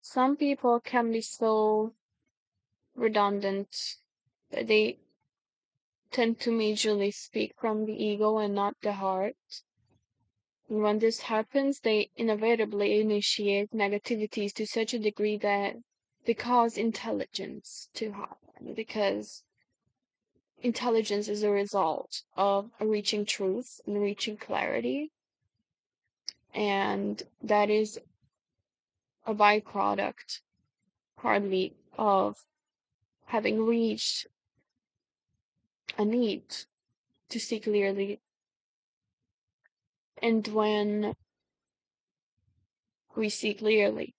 some people can be so redundant that they tend to majorly speak from the ego and not the heart. And when this happens, they inevitably initiate negativities to such a degree that they cause intelligence to happen, because intelligence is a result of reaching truth and reaching clarity, and that is a byproduct, partly, of having reached a need to see clearly. And when we see clearly,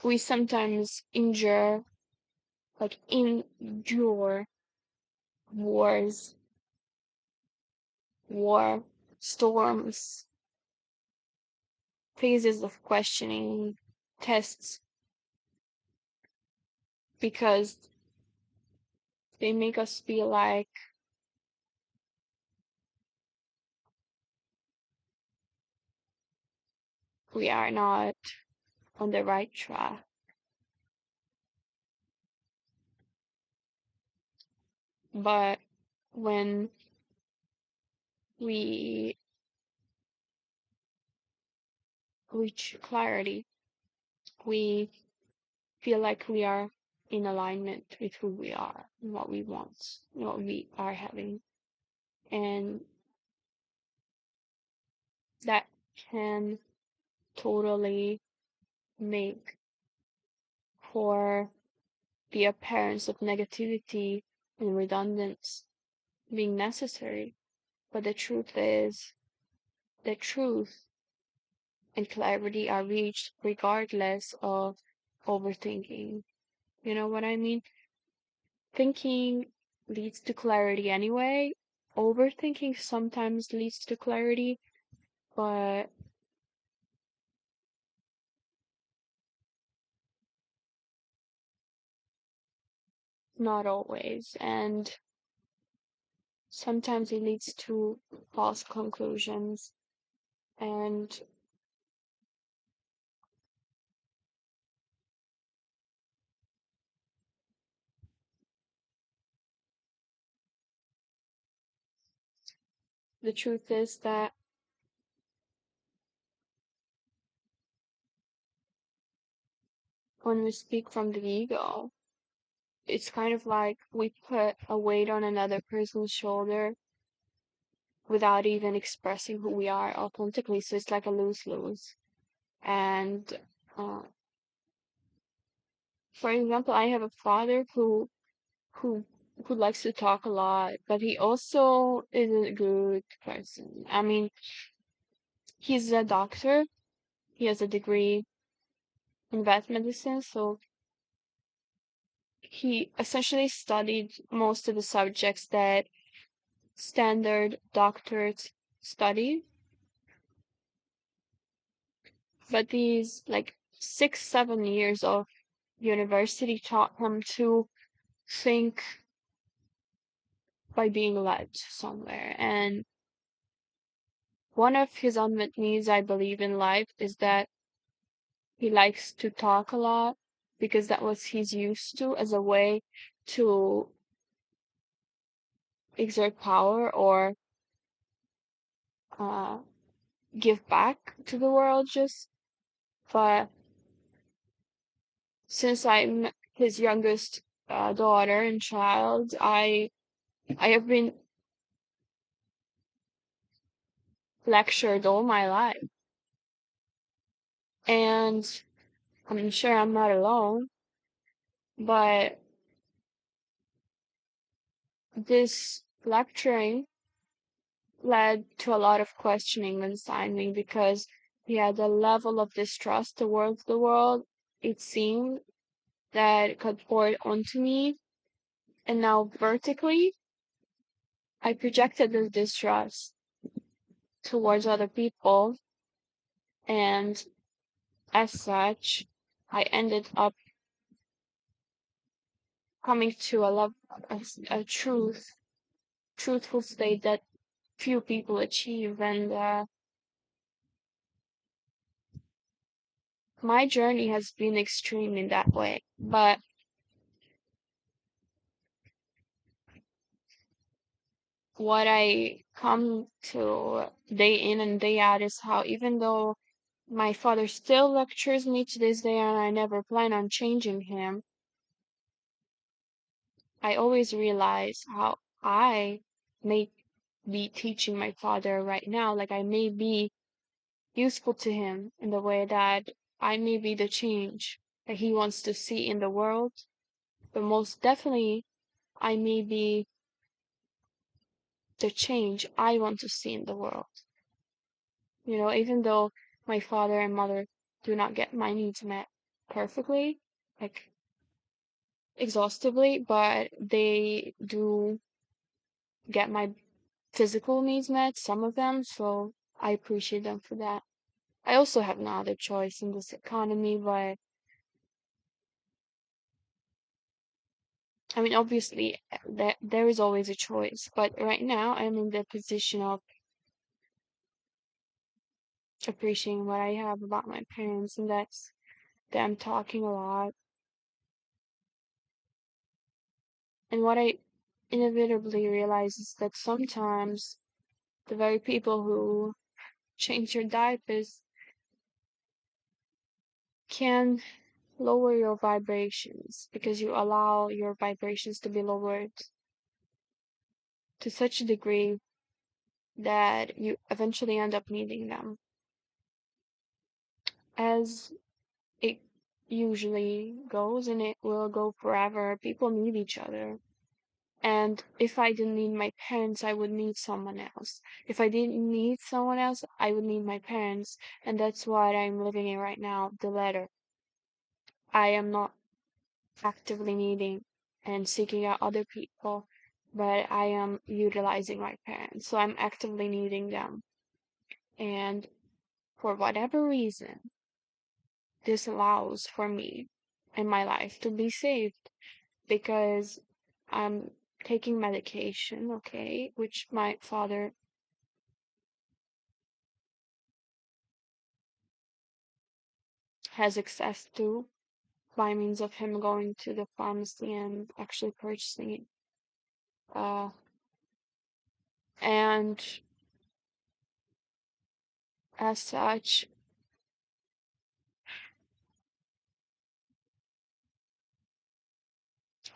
we sometimes endure wars, war, storms, phases of questioning, tests, because they make us feel like we are not on the right track. But when we reach clarity, we feel like we are in alignment with who we are and what we want, and what we are having. And that can totally make for the appearance of negativity and redundance being necessary. But the truth is, the truth and clarity are reached regardless of overthinking. You know what I mean? Thinking leads to clarity anyway. Overthinking sometimes leads to clarity, but not always. And sometimes it leads to false conclusions. And the truth is that when we speak from the ego, it's kind of like we put a weight on another person's shoulder without even expressing who we are authentically. So it's like a lose-lose. And uh, for example, I have a father who who likes to talk a lot, but he also is a good person. I mean, he's a doctor. He has a degree in vet medicine, so he essentially studied most of the subjects that standard doctors study. But these like 6, 7 years of university taught him to think by being led somewhere. And one of his unmet needs, I believe, in life is that he likes to talk a lot, because that was he's used to as a way to exert power or uh, give back to the world just. But since I'm his youngest daughter and child, I have been lectured all my life. And I'm sure I'm not alone, but this lecturing led to a lot of questioning inside me, because he had a level of distrust towards the world, it seemed, that got poured onto me. And now vertically, I projected this distrust towards other people. And as such, I ended up coming to a truthful state that few people achieve. And my journey has been extreme in that way. But what I come to day in and day out is how even though my father still lectures me to this day and I never plan on changing him, I always realize how I may be teaching my father right now. Like I may be useful to him in the way that I may be the change that he wants to see in the world, but most definitely I may be the change I want to see in the world. You know, even though my father and mother do not get my needs met perfectly, like exhaustively, but they do get my physical needs met, some of them, so I appreciate them for that. I also have no other choice in this economy, but I mean, obviously, there is always a choice, but right now I'm in the position of appreciating what I have about my parents, and that's them talking a lot. And what I inevitably realize is that sometimes the very people who change your diapers can lower your vibrations because you allow your vibrations to be lowered to such a degree that you eventually end up needing them. As it usually goes, and it will go forever, people need each other. And if I didn't need my parents, I would need someone else. If I didn't need someone else, I would need my parents. And that's what I'm living in right now, the latter. I am not actively needing and seeking out other people, but I am utilizing my parents. So I'm actively needing them. And for whatever reason, this allows for me in my life to be saved because I'm taking medication, okay, which my father has access to by means of him going to the pharmacy and actually purchasing it. Uh, and as such,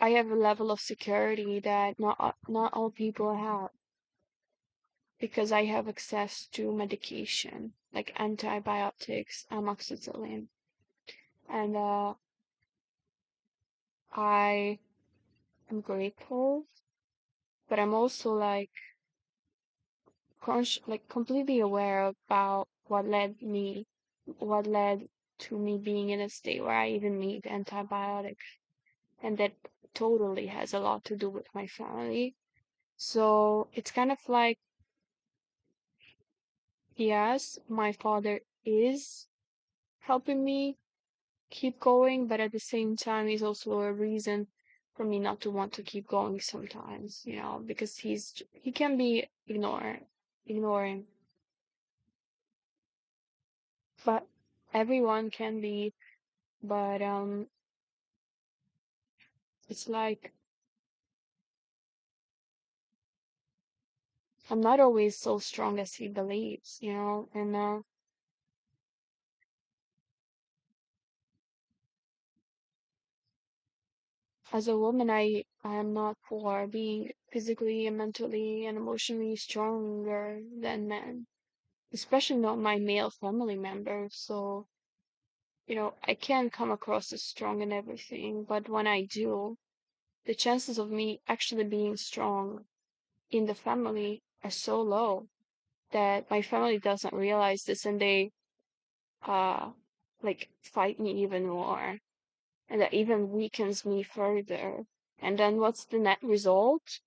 I have a level of security that not all people have because I have access to medication like antibiotics, amoxicillin, and I am grateful, but I'm also like completely aware about what led to me being in a state where I even need antibiotics, and that totally has a lot to do with my family. So it's kind of like, yes, my father is helping me keep going, but at the same time, he's also a reason for me not to want to keep going sometimes, you know, because he can be ignoring, but everyone can be, but it's like I'm not always so strong as he believes, you know, and as a woman, I am not for being physically and mentally and emotionally stronger than men, especially not my male family members. So, you know, I can come across as strong and everything, but when I do, the chances of me actually being strong in the family are so low that my family doesn't realize this and they uh like fight me even more and that even weakens me further. And then what's the net result?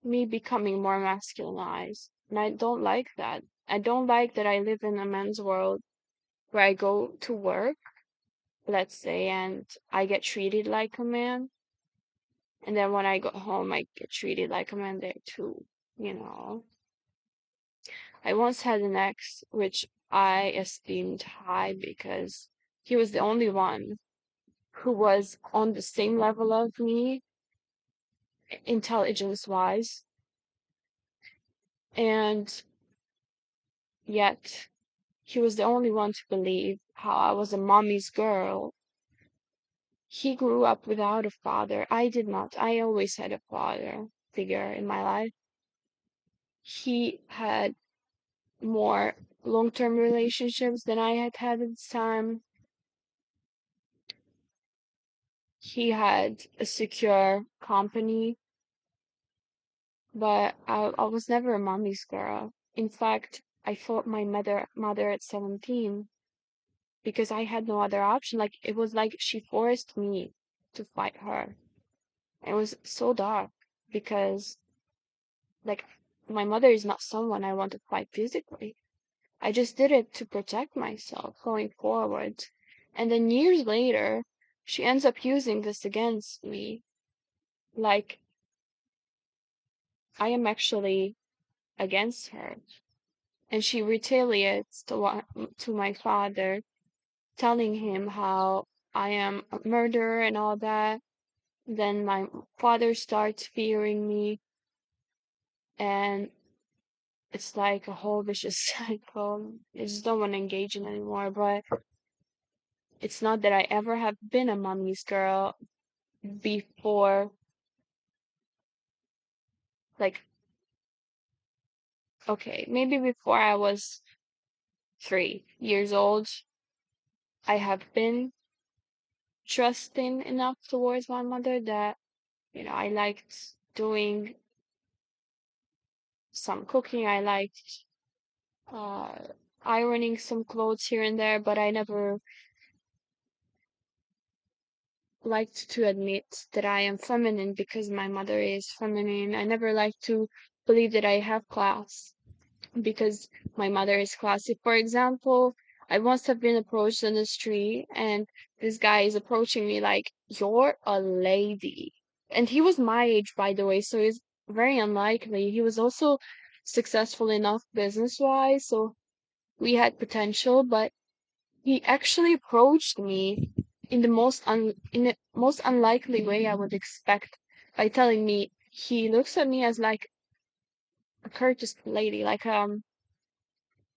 Me becoming more masculinized. And I don't like that. I don't like that I live in a men's world where I go to work, let's say, and I get treated like a man. And then when I go home, I get treated like a man there too, you know. I once had an ex which I esteemed high because He was the only one who was on the same level of me, intelligence wise, and yet he was the only one to believe how I was a mommy's girl. He grew up without a father. I did not. I always had a father figure in my life. He had more long-term relationships than I had had at the time. He had a secure company, but I was never a mommy's girl. In fact, I fought my mother at 17 because I had no other option. Like it was like she forced me to fight her. It was so dark because like my mother is not someone I want to fight physically. I just did it to protect myself going forward. And then years later, she ends up using this against me. Like I am actually against her. And she retaliates to my father, telling him how I am a murderer and all that. Then my father starts fearing me, and it's like a whole vicious cycle. I just don't want to engage in anymore. But it's not that I ever have been a mommy's girl before. Like, okay, maybe before I was 3 years old, I have been trusting enough towards my mother that, I liked doing some cooking. I liked uh, ironing some clothes here and there, but I never liked to admit that I am feminine because my mother is feminine. I never liked to believe that I have class because my mother is classy. For example, I once have been approached on the street and this guy is approaching me like, "You're a lady." And he was my age, by the way, so it's very unlikely. He was also successful enough business-wise, so we had potential, but he actually approached me in the most unlikely way I would expect by telling me he looks at me as like a courteous lady, like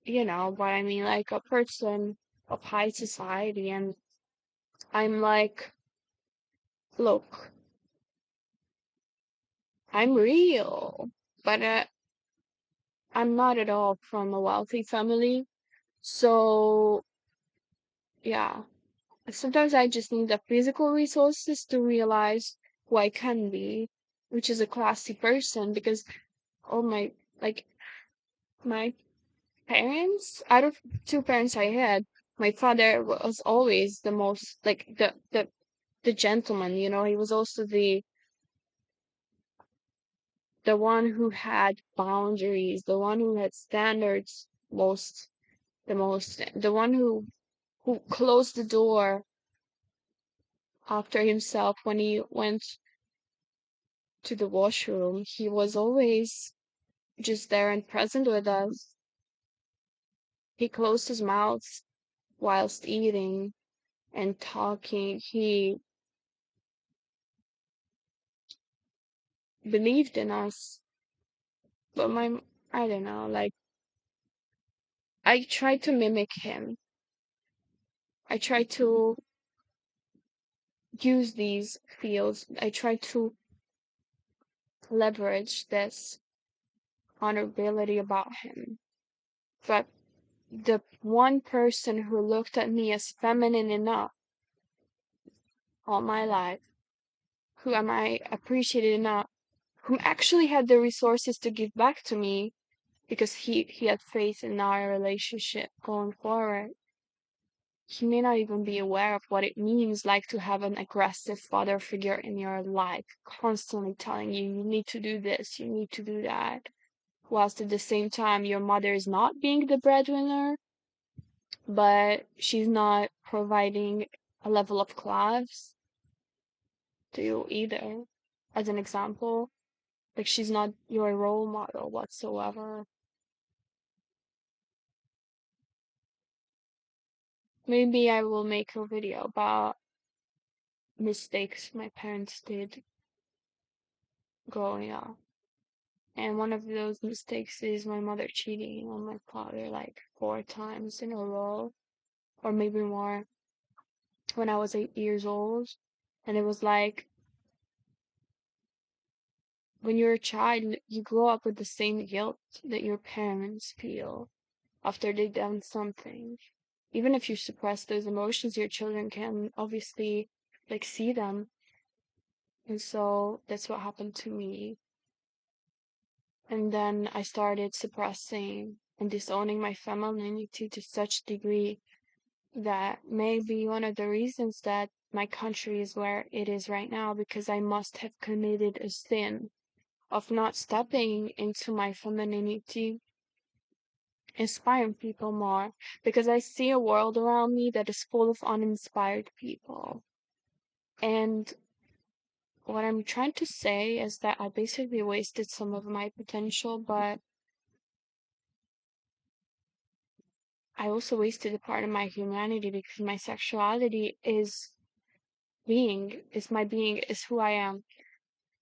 you know what I mean, like a person of high society. And I'm like, look, I'm real, but I'm not at all from a wealthy family. So, yeah, sometimes I just need the physical resources to realize who I can be, which is a classy person. Because all like, my parents, out of two parents I had, my father was always the most, like, the gentleman, he was also the one who had boundaries, the one who had standards the one who closed the door after himself when he went to the washroom. He was always just there and present with us. He closed his mouth whilst eating and talking. He believed in us. But I don't know, like, I try to mimic him. I try to use these fields. I try to leverage this honorability about him. But the one person who looked at me as feminine enough all my life, who am I appreciated enough, who actually had the resources to give back to me because he had faith in our relationship going forward. He may not even be aware of what it means like to have an aggressive father figure in your life, constantly telling you you need to do this, you need to do that, whilst at the same time your mother is not being the breadwinner, but she's not providing a level of class to you either. As an example, like she's not your role model whatsoever. maybe I will make a video about mistakes my parents did growing up. And one of those mistakes is my mother cheating on my father like 4 times in a row, or maybe more, when I was 8 years old. And it was like, when you're a child, you grow up with the same guilt that your parents feel after they've done something. Even if you suppress those emotions, your children can obviously like see them. And so that's what happened to me. And then I started suppressing and disowning my femininity to such degree that may be one of the reasons that my country is where it is right now, because I must have committed a sin of not stepping into my femininity, inspiring people more, because I see a world around me that is full of uninspired people. And what I'm trying to say is that I basically wasted some of my potential, but I also wasted a part of my humanity, because my sexuality is who I am.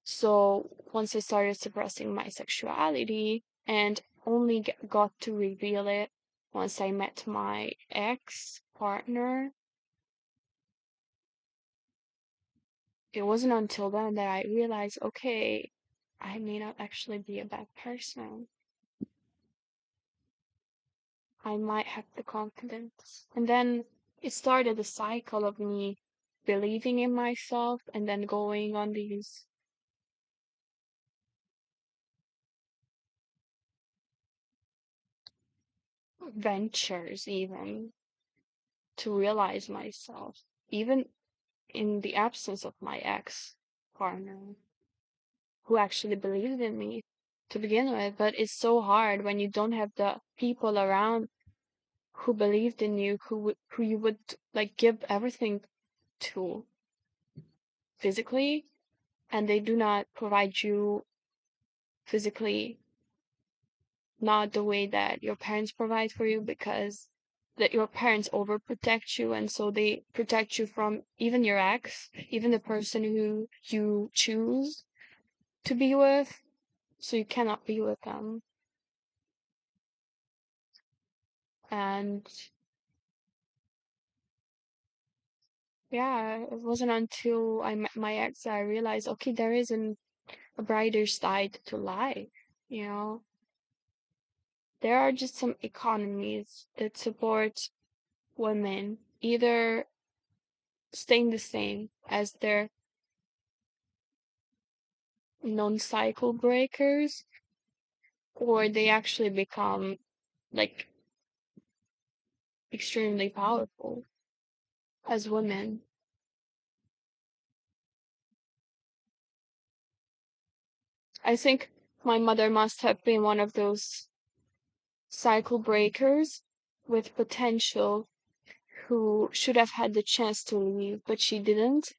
So once I started suppressing my sexuality and only got to reveal it once I met my ex partner, it wasn't until then that I realized, okay, I may not actually be a bad person. I might have the confidence. And then it started a cycle of me believing in myself and then going on these ventures, even to realize myself, even in the absence of my ex partner who actually believed in me to begin with. But it's so hard when you don't have the people around who believed in you, who you would like give everything to physically, and they do not provide you physically, not the way that your parents provide for you, because that your parents overprotect you, and so they protect you from even your ex, even the person who you choose to be with, so you cannot be with them. And yeah, it wasn't until I met my ex that I realized, okay, there isn't a brighter side to life, you know? There are just some economies that support women either staying the same as their non-cycle breakers, or they actually become like extremely powerful as women. I think my mother must have been one of those cycle breakers with potential who should have had the chance to leave, but she didn't.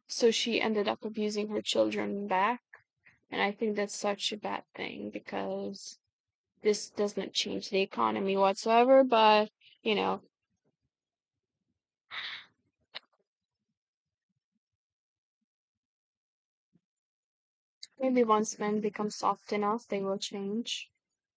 So she ended up abusing her children back. And I think that's such a bad thing, because this does not change the economy whatsoever, but you know, maybe once men become soft enough, they will change.